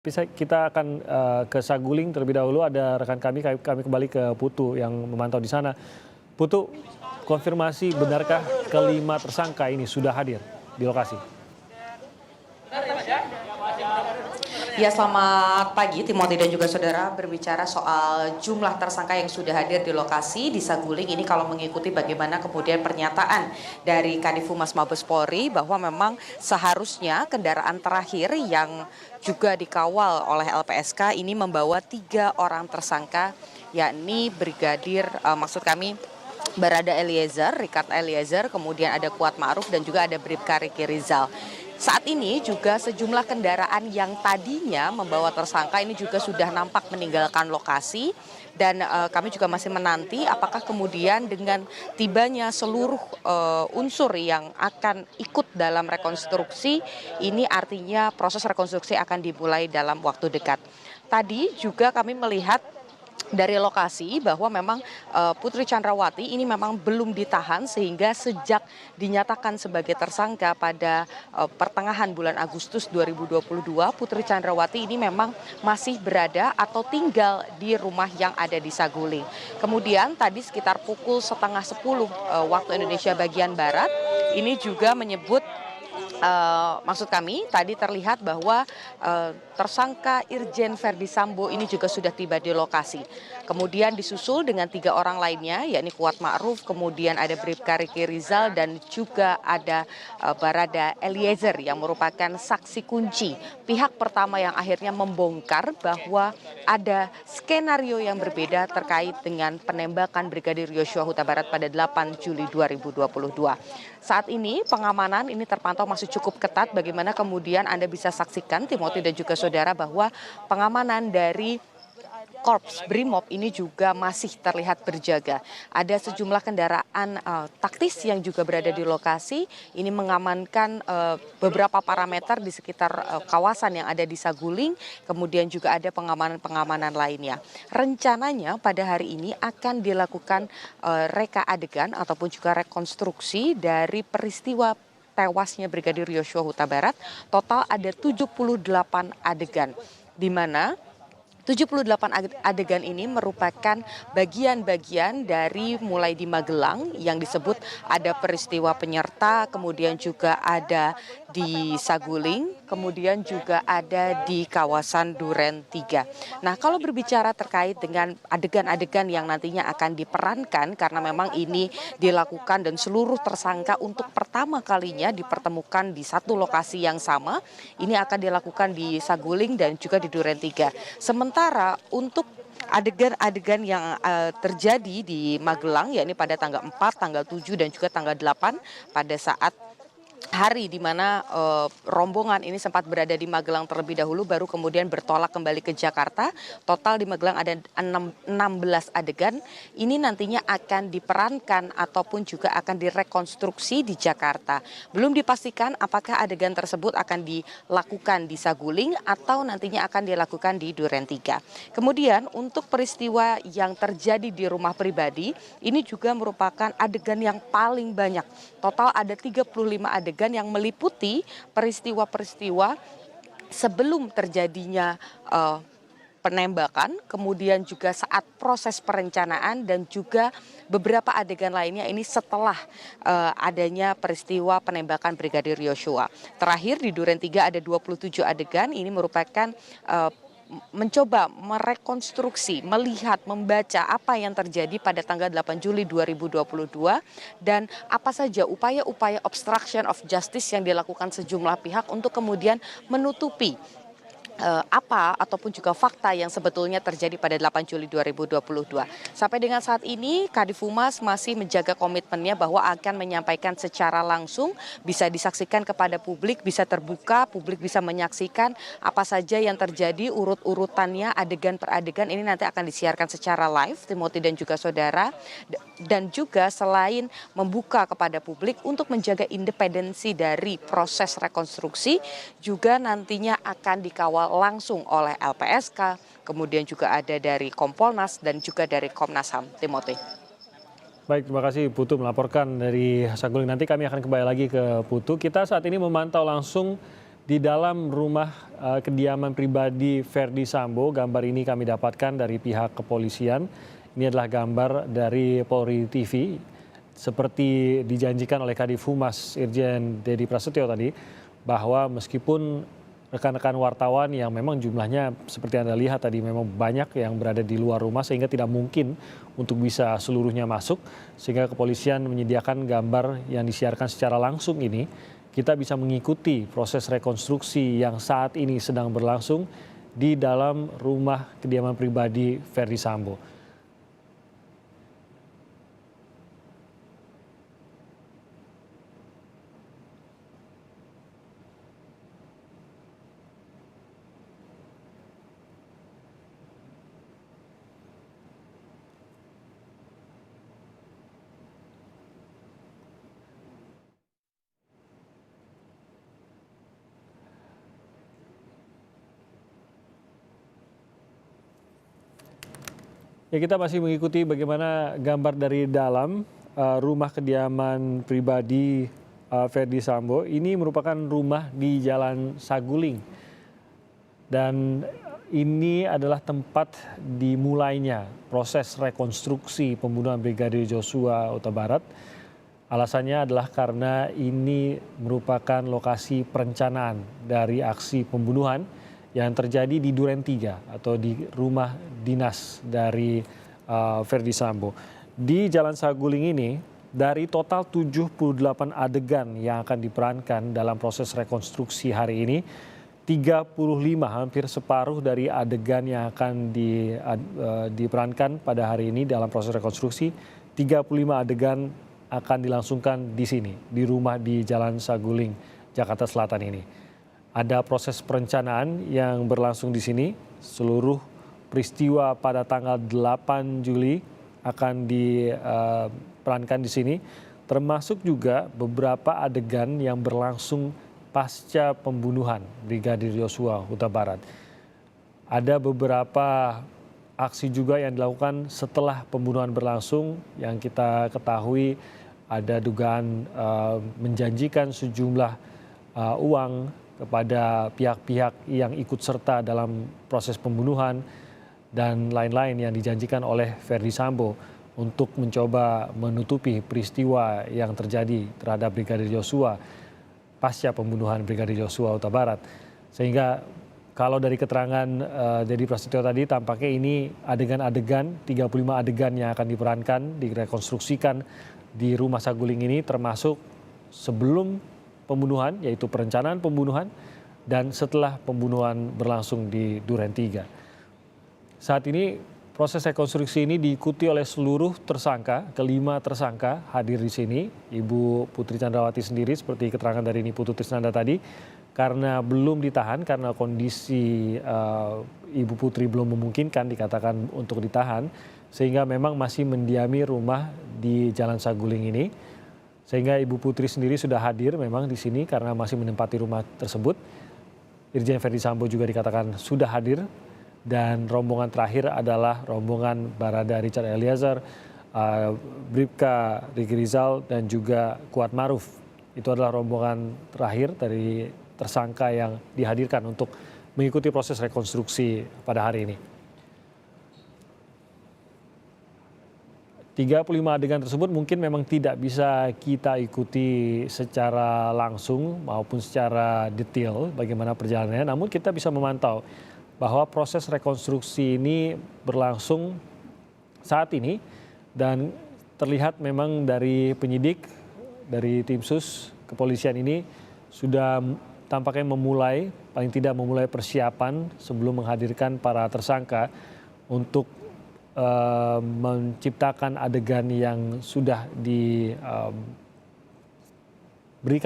Kita akan ke Saguling terlebih dahulu. Ada rekan kami kembali ke Putu yang memantau di sana. Putu, konfirmasi benarkah kelima tersangka ini sudah hadir di lokasi? Ya, selamat pagi Timothy dan juga saudara. Berbicara soal jumlah tersangka yang sudah hadir di lokasi di Saguling ini, kalau mengikuti bagaimana kemudian pernyataan dari Kadif Humas Mabes Polri bahwa memang seharusnya kendaraan terakhir yang juga dikawal oleh LPSK ini membawa 3 orang tersangka, yakni Barada Eliezer, Richard Eliezer, kemudian ada Kuat Ma'ruf dan juga ada Bribka Riki Rizal. Saat ini juga sejumlah kendaraan yang tadinya membawa tersangka ini juga sudah nampak meninggalkan lokasi, dan kami juga masih menanti apakah kemudian dengan tibanya seluruh unsur yang akan ikut dalam rekonstruksi ini, artinya proses rekonstruksi akan dimulai dalam waktu dekat. Tadi juga kami melihat dari lokasi bahwa memang Putri Chandrawati ini memang belum ditahan, sehingga sejak dinyatakan sebagai tersangka pada pertengahan bulan Agustus 2022, Putri Chandrawati ini memang masih berada atau tinggal di rumah yang ada di Saguling. Kemudian tadi sekitar pukul 9:30 waktu Indonesia bagian Barat ini juga menyebut maksud kami tadi terlihat bahwa tersangka Irjen Verdi Sambo ini juga sudah tiba di lokasi. Kemudian disusul dengan 3 orang lainnya, yakni Kuat Ma'ruf, kemudian ada Bribka Riki Rizal dan juga ada Barada Eliezer yang merupakan saksi kunci. Pihak pertama yang akhirnya membongkar bahwa ada skenario yang berbeda terkait dengan penembakan Brigadir Yosua Huta Barat pada 8 Juli 2022. Saat ini pengamanan ini terpantau masih cukup ketat. Bagaimana kemudian Anda bisa saksikan, Timothy dan juga saudara, bahwa pengamanan dari Korps Brimob ini juga masih terlihat berjaga. Ada sejumlah kendaraan taktis yang juga berada di lokasi. Ini mengamankan beberapa parameter di sekitar kawasan yang ada di Saguling. Kemudian juga ada pengamanan-pengamanan lainnya. Rencananya pada hari ini akan dilakukan reka adegan ataupun juga rekonstruksi dari peristiwa tewasnya Brigadir Yosua Huta Barat. Total ada 78 adegan, di mana 78 adegan ini merupakan bagian-bagian dari mulai di Magelang yang disebut ada peristiwa penyerta, kemudian juga ada di Saguling, kemudian juga ada di kawasan Duren 3. Nah, kalau berbicara terkait dengan adegan-adegan yang nantinya akan diperankan, karena memang ini dilakukan dan seluruh tersangka untuk pertama kalinya dipertemukan di satu lokasi yang sama, ini akan dilakukan di Saguling dan juga di Duren 3. Sementara untuk adegan-adegan yang terjadi di Magelang, yakni pada tanggal 4, tanggal 7 dan juga tanggal 8 pada saat hari di mana rombongan ini sempat berada di Magelang terlebih dahulu, baru kemudian bertolak kembali ke Jakarta. Total di Magelang ada 16 adegan. Ini nantinya akan diperankan ataupun juga akan direkonstruksi di Jakarta. Belum dipastikan apakah adegan tersebut akan dilakukan di Saguling atau nantinya akan dilakukan di Duren 3. Kemudian untuk peristiwa yang terjadi di rumah pribadi, ini juga merupakan adegan yang paling banyak. Total ada 35 adegan yang meliputi peristiwa-peristiwa sebelum terjadinya penembakan, kemudian juga saat proses perencanaan, dan juga beberapa adegan lainnya ini setelah adanya peristiwa penembakan Brigadir Yosua. Terakhir di Duren 3 ada 27 adegan, ini merupakan mencoba merekonstruksi, melihat, membaca apa yang terjadi pada tanggal 8 Juli 2022 dan apa saja upaya-upaya obstruction of justice yang dilakukan sejumlah pihak untuk kemudian menutupi apa ataupun juga fakta yang sebetulnya terjadi pada 8 Juli 2022. Sampai dengan saat ini Kadif Humas masih menjaga komitmennya bahwa akan menyampaikan secara langsung, bisa disaksikan kepada publik, bisa terbuka, publik bisa menyaksikan apa saja yang terjadi, urut-urutannya, adegan per adegan ini nanti akan disiarkan secara live, Timothy dan juga saudara. Dan juga selain membuka kepada publik untuk menjaga independensi dari proses rekonstruksi, juga nantinya akan dikawal langsung oleh LPSK, kemudian juga ada dari Kompolnas dan juga dari Komnas HAM. Timothy. Baik, terima kasih Putu melaporkan dari Saguling. Nanti kami akan kembali lagi ke Putu. Kita saat ini memantau langsung di dalam rumah kediaman pribadi Verdi Sambo. Gambar ini kami dapatkan dari pihak kepolisian. Ini adalah gambar dari Polri TV. Seperti dijanjikan oleh Kadif Humas Irjen Dedi Prasetyo tadi, bahwa meskipun rekan-rekan wartawan yang memang jumlahnya seperti Anda lihat tadi memang banyak yang berada di luar rumah sehingga tidak mungkin untuk bisa seluruhnya masuk, sehingga kepolisian menyediakan gambar yang disiarkan secara langsung ini. Kita bisa mengikuti proses rekonstruksi yang saat ini sedang berlangsung di dalam rumah kediaman pribadi Verdi Sambo. Ya, kita masih mengikuti bagaimana gambar dari dalam rumah kediaman pribadi Verdi Sambo. Ini merupakan rumah di Jalan Saguling. Dan ini adalah tempat dimulainya proses rekonstruksi pembunuhan Brigadir Joshua Huta Barat. Alasannya adalah karena ini merupakan lokasi perencanaan dari aksi pembunuhan yang terjadi di Duren 3 atau di rumah dinas dari Verdi Sambo. Di Jalan Saguling ini, dari total 78 adegan yang akan diperankan dalam proses rekonstruksi hari ini, 35 hampir separuh dari adegan yang akan diperankan pada hari ini dalam proses rekonstruksi, 35 adegan akan dilangsungkan di sini, di rumah di Jalan Saguling, Jakarta Selatan ini. Ada proses perencanaan yang berlangsung di sini. Seluruh peristiwa pada tanggal 8 Juli akan diperankan di sini, termasuk juga beberapa adegan yang berlangsung pasca pembunuhan Brigadir Joshua Huta Barat. Ada beberapa aksi juga yang dilakukan setelah pembunuhan berlangsung yang kita ketahui ada dugaan menjanjikan sejumlah uang kepada pihak-pihak yang ikut serta dalam proses pembunuhan dan lain-lain yang dijanjikan oleh Verdi Sambo untuk mencoba menutupi peristiwa yang terjadi terhadap Brigadir Joshua pasca pembunuhan Brigadir Joshua Huta Barat. Sehingga kalau dari keterangan Dedi Prasetyo tadi tampaknya ini adegan-adegan, 35 adegan yang akan diperankan, direkonstruksikan di rumah Saguling ini, termasuk sebelum pembunuhan, yaitu perencanaan pembunuhan, dan setelah pembunuhan berlangsung di Duren 3. Saat ini proses rekonstruksi ini diikuti oleh seluruh tersangka, kelima tersangka hadir di sini. Ibu Putri Chandrawati sendiri seperti keterangan dari Niputu Trisnanda tadi, karena belum ditahan, karena kondisi Ibu Putri belum memungkinkan dikatakan untuk ditahan, sehingga memang masih mendiami rumah di Jalan Saguling ini. Sehingga Ibu Putri sendiri sudah hadir memang di sini karena masih menempati rumah tersebut. Irjen Verdi Sambo juga dikatakan sudah hadir. Dan rombongan terakhir adalah rombongan Barada Richard Eliezer, Bribka Riki Rizal, dan juga Kuat Maruf. Itu adalah rombongan terakhir dari tersangka yang dihadirkan untuk mengikuti proses rekonstruksi pada hari ini. 35 adegan tersebut mungkin memang tidak bisa kita ikuti secara langsung maupun secara detail bagaimana perjalanannya, namun kita bisa memantau bahwa proses rekonstruksi ini berlangsung saat ini dan terlihat memang dari penyidik, dari tim sus kepolisian ini sudah tampaknya paling tidak memulai persiapan sebelum menghadirkan para tersangka untuk menciptakan adegan yang sudah diberikan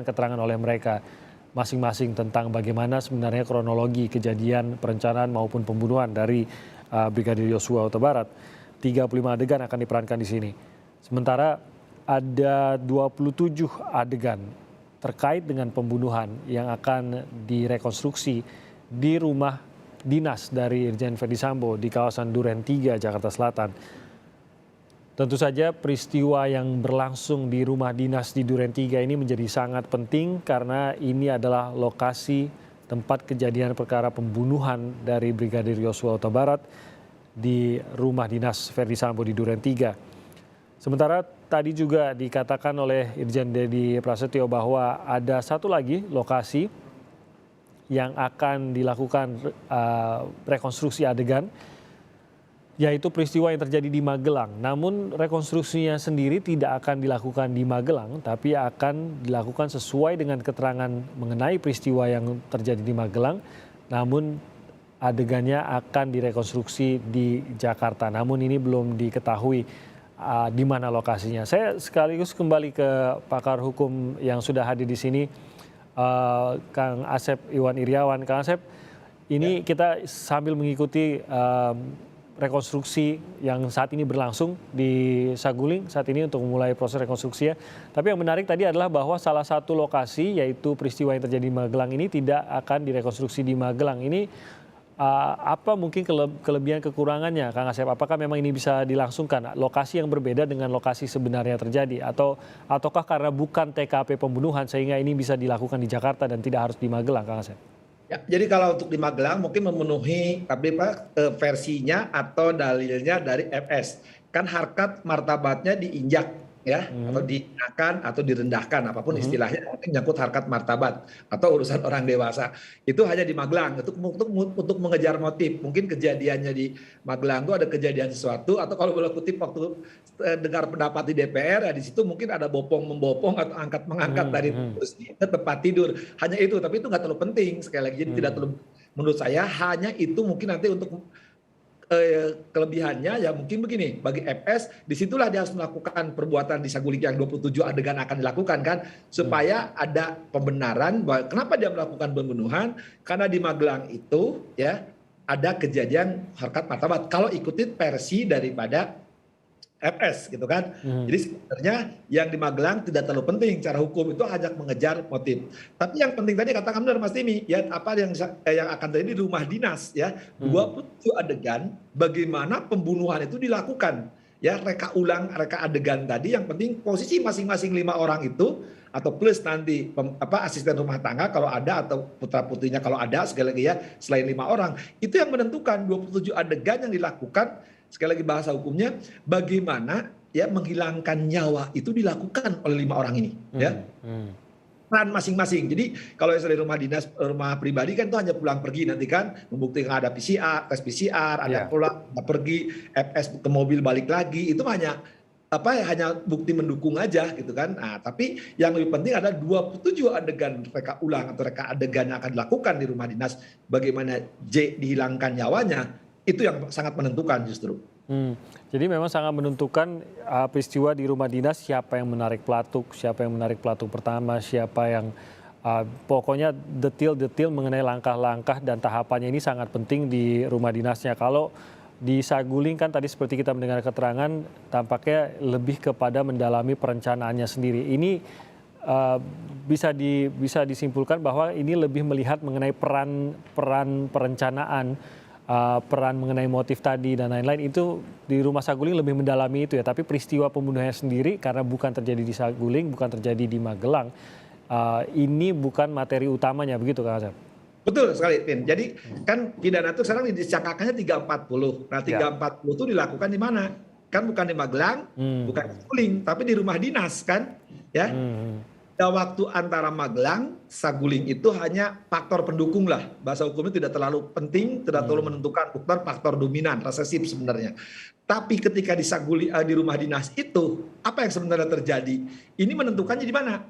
keterangan oleh mereka masing-masing tentang bagaimana sebenarnya kronologi kejadian perencanaan maupun pembunuhan dari Brigadir Joshua Huta Barat. 35 adegan akan diperankan di sini. Sementara ada 27 adegan terkait dengan pembunuhan yang akan direkonstruksi di rumah dinas dari Irjen Verdi Sambo di kawasan Duren 3, Jakarta Selatan. Tentu saja peristiwa yang berlangsung di rumah dinas di Duren 3 ini menjadi sangat penting karena ini adalah lokasi tempat kejadian perkara pembunuhan dari Brigadir Yosua Huta Barat di rumah dinas Verdi Sambo di Duren 3. Sementara tadi juga dikatakan oleh Irjen Dedi Prasetyo bahwa ada satu lagi lokasi yang akan dilakukan rekonstruksi adegan, yaitu peristiwa yang terjadi di Magelang. Namun rekonstruksinya sendiri tidak akan dilakukan di Magelang, tapi akan dilakukan sesuai dengan keterangan mengenai peristiwa yang terjadi di Magelang. Namun adegannya akan direkonstruksi di Jakarta. Namun ini belum diketahui di mana lokasinya. Saya sekaligus kembali ke pakar hukum yang sudah hadir di sini, Kang Asep Iwan Iriawan. Kang Asep, ini kita sambil mengikuti rekonstruksi yang saat ini berlangsung di Saguling saat ini untuk memulai proses rekonstruksinya. Tapi yang menarik tadi adalah bahwa salah satu lokasi yaitu peristiwa yang terjadi di Magelang ini tidak akan direkonstruksi di Magelang. Ini apa mungkin kelebihan kekurangannya, Kang Asep? Apakah memang ini bisa dilangsungkan lokasi yang berbeda dengan lokasi sebenarnya terjadi, ataukah karena bukan TKP pembunuhan sehingga ini bisa dilakukan di Jakarta dan tidak harus di Magelang, Kang Asep? Ya, jadi kalau untuk di Magelang mungkin memenuhi versinya atau dalilnya dari FS. Kan harkat martabatnya diinjak ya, atau dihinakan atau direndahkan, apapun istilahnya, mungkin nyangkut harkat martabat atau urusan orang dewasa. Itu hanya di Magelang untuk mengejar motif. Mungkin kejadiannya di Magelang itu ada kejadian sesuatu, atau kalau boleh kutip waktu dengar pendapat di DPR, ya di situ mungkin ada bopong-membopong atau angkat-mengangkat dari kursi ke tempat tidur. Hanya itu, tapi itu nggak terlalu penting sekali lagi. Jadi tidak terlalu, menurut saya hanya itu mungkin nanti untuk kelebihannya ya mungkin begini, bagi FS disitulah dia harus melakukan perbuatan di Saguling yang 27 adegan akan dilakukan kan, supaya ada pembenaran bahwa kenapa dia melakukan pembunuhan, karena di Magelang itu ya ada kejadian harkat martabat kalau ikutin versi daripada FS gitu kan. Jadi sebenarnya yang di Magelang tidak terlalu penting cara hukum, itu hanya mengejar motif. Tapi yang penting tadi katakan benar Mas Timi, ya apa yang akan terjadi di rumah dinas ya, 27 adegan bagaimana pembunuhan itu dilakukan. Ya reka adegan tadi, yang penting posisi masing-masing 5 orang itu atau plus nanti asisten rumah tangga kalau ada, atau putra-putrinya kalau ada, sekali lagi ya selain 5 orang, itu yang menentukan 27 adegan yang dilakukan. Sekali lagi bahasa hukumnya, bagaimana ya menghilangkan nyawa itu dilakukan oleh 5 orang ini ya. Peran masing-masing. Jadi kalau yang dari rumah dinas, rumah pribadi kan itu hanya pulang pergi, nanti kan membuktikan ada PCR, tes PCR, ada pulang, ada pergi, FS ke mobil balik lagi, itu hanya bukti mendukung aja gitu kan. Nah, tapi yang lebih penting adalah 27 adegan reka ulang atau reka adegan yang akan dilakukan di rumah dinas, bagaimana J dihilangkan nyawanya, itu yang sangat menentukan justru. Jadi memang sangat menentukan peristiwa di rumah dinas, siapa yang menarik pelatuk, siapa yang menarik pelatuk pertama, siapa yang pokoknya detail-detail mengenai langkah-langkah dan tahapannya ini sangat penting di rumah dinasnya. Kalau di Saguling kan tadi seperti kita mendengar keterangan, tampaknya lebih kepada mendalami perencanaannya sendiri. Ini bisa disimpulkan bahwa ini lebih melihat mengenai peran perencanaan, peran mengenai motif tadi dan lain-lain. Itu di rumah Saguling lebih mendalami itu ya. Tapi peristiwa pembunuhannya sendiri karena bukan terjadi di Saguling, bukan terjadi di Magelang, ini bukan materi utamanya, begitu Kang Asep? Betul sekali, Tin. Jadi kan pidana itu sekarang disangkakannya 340. Nah 340 itu dilakukan di mana? Kan bukan di Magelang, bukan di Saguling, tapi di rumah dinas kan, ya. Waktu antara Magelang, Saguling itu hanya faktor pendukung lah. Bahasa hukumnya tidak terlalu penting, tidak terlalu menentukan, bukan faktor dominan, resesif sebenarnya. Tapi ketika di Saguling, di rumah dinas itu, apa yang sebenarnya terjadi? Ini menentukannya di mana?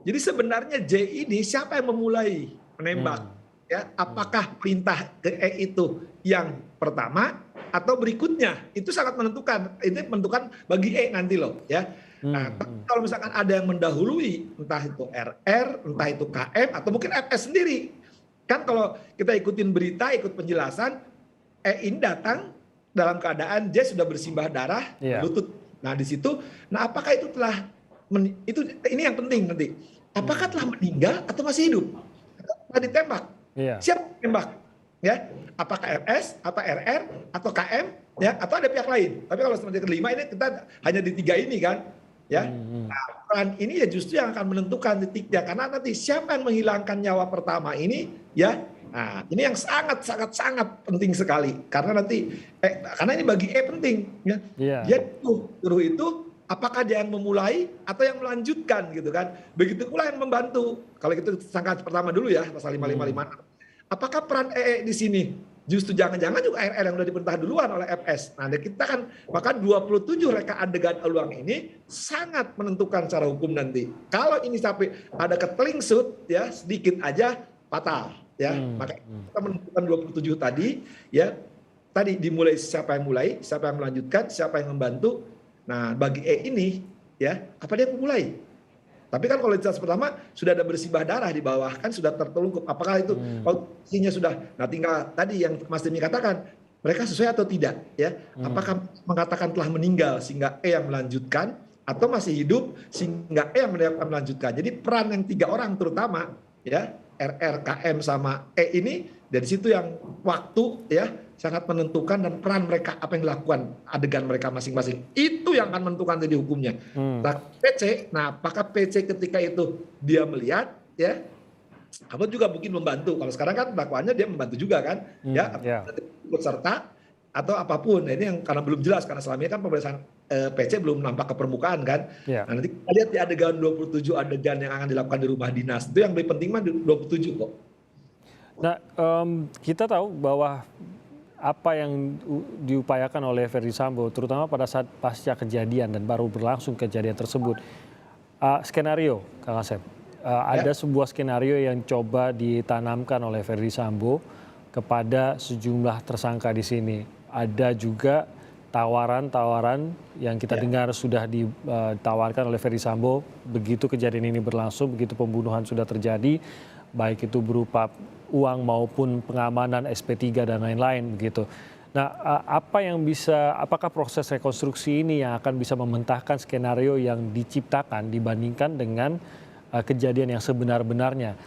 Jadi sebenarnya J ini siapa yang memulai menembak? Ya, apakah perintah ke E itu yang pertama atau berikutnya? Itu sangat menentukan. Ini menentukan bagi E nanti loh, ya. Nah, kalau misalkan ada yang mendahului, entah itu RR, entah itu KM, atau mungkin FS sendiri. Kan kalau kita ikutin berita, ikut penjelasan, E ini datang dalam keadaan J sudah bersimbah darah, lutut. Nah di situ, nah apakah itu telah, ini yang penting nanti. Apakah telah meninggal atau masih hidup? Telah ditembak. Siapa yang tembak? Ya, apakah RS, apa RR, atau KM, ya, atau ada pihak lain. Tapi kalau seperti kelima ini kita hanya di 3 ini kan, ya. Nah, peran ini ya justru yang akan menentukan titiknya, karena nanti siapa yang menghilangkan nyawa pertama ini, ya. Nah, ini yang sangat penting sekali, karena nanti karena ini bagi penting, ya. Dia guru itu apakah dia yang memulai atau yang melanjutkan gitu kan. Begitu pula yang membantu. Kalau itu tersangka pertama dulu ya, pasal 555. Apakah peran di sini? Justru jangan-jangan juga RR yang udah diperintah duluan oleh FS. Nah, kita kan maka 27 reka adegan ulang ini sangat menentukan secara hukum nanti. Kalau ini sampai ada ketelingsut ya sedikit aja fatal ya. Maka kita menentukan 27 tadi ya. Tadi dimulai siapa yang mulai, siapa yang melanjutkan, siapa yang membantu. Nah, bagi ini ya, apa dia memulai? Tapi kan kalau identitas pertama sudah ada bersibah darah di bawah, kan sudah tertelungkup. Apakah itu posisinya sudah? Nah, tinggal tadi yang Mas Demi katakan, mereka sesuai atau tidak ya? Apakah mengatakan telah meninggal sehingga yang melanjutkan, atau masih hidup sehingga yang melanjutkan? Jadi peran yang 3 orang terutama ya, RR, KM sama ini dari situ yang waktu ya sangat menentukan, dan peran mereka apa yang dilakukan adegan mereka masing-masing itu yang akan menentukan tadi hukumnya. Nah, PC, apakah PC ketika itu dia melihat ya, apa juga mungkin membantu. Kalau sekarang kan dakwaannya dia membantu juga kan, ya ikut serta atau apapun. Nah, ini yang karena belum jelas, karena selama ini kan pemeriksaan PC belum nampak ke permukaan kan. Nah, nanti kita lihat di adegan 27 adegan yang akan dilakukan di rumah dinas itu yang lebih penting mah 27 kok. Nah, kita tahu bahwa apa yang diupayakan oleh Ferdy Sambo, terutama pada saat pasca kejadian dan baru berlangsung kejadian tersebut, skenario, Kang Asep, ada sebuah skenario yang coba ditanamkan oleh Ferdy Sambo kepada sejumlah tersangka di sini. Ada juga tawaran-tawaran yang kita dengar sudah ditawarkan oleh Ferdy Sambo begitu kejadian ini berlangsung, begitu pembunuhan sudah terjadi, baik itu berupa uang maupun pengamanan SP3 dan lain-lain begitu. Nah, apakah proses rekonstruksi ini yang akan bisa mementahkan skenario yang diciptakan dibandingkan dengan kejadian yang sebenar-benarnya?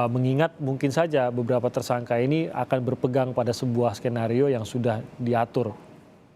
Mengingat mungkin saja beberapa tersangka ini akan berpegang pada sebuah skenario yang sudah diatur